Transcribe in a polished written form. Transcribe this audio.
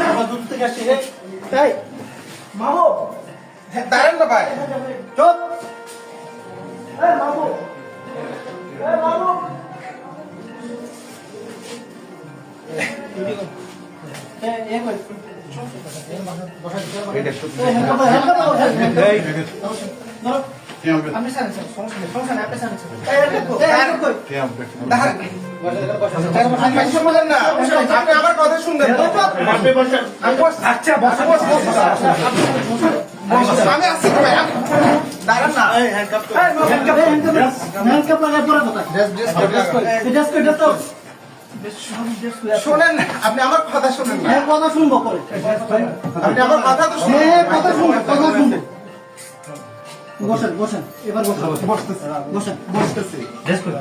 আমরা দূর থেকে আসছি রে তাই মামু দাঁড়ান না ভাই। চুপ এই মামু এই মামু এই কই আপনি স্যার সমস্যা নেই আপনি স্যার আপনি আমার কথা শুনবেন তো? আচ্ছা বসে আমি আসছি তো ভাই, দাঁড়ান না। শোনেন না, আপনি আমার কথা শুনেন না। কথা শুনবো পরে আপনি আমার কথা তো শুনেন। কথা শুনবো বসেন বসেন এবার বসেন বসতেছি বসেন বসতেছি। ড্রেস করে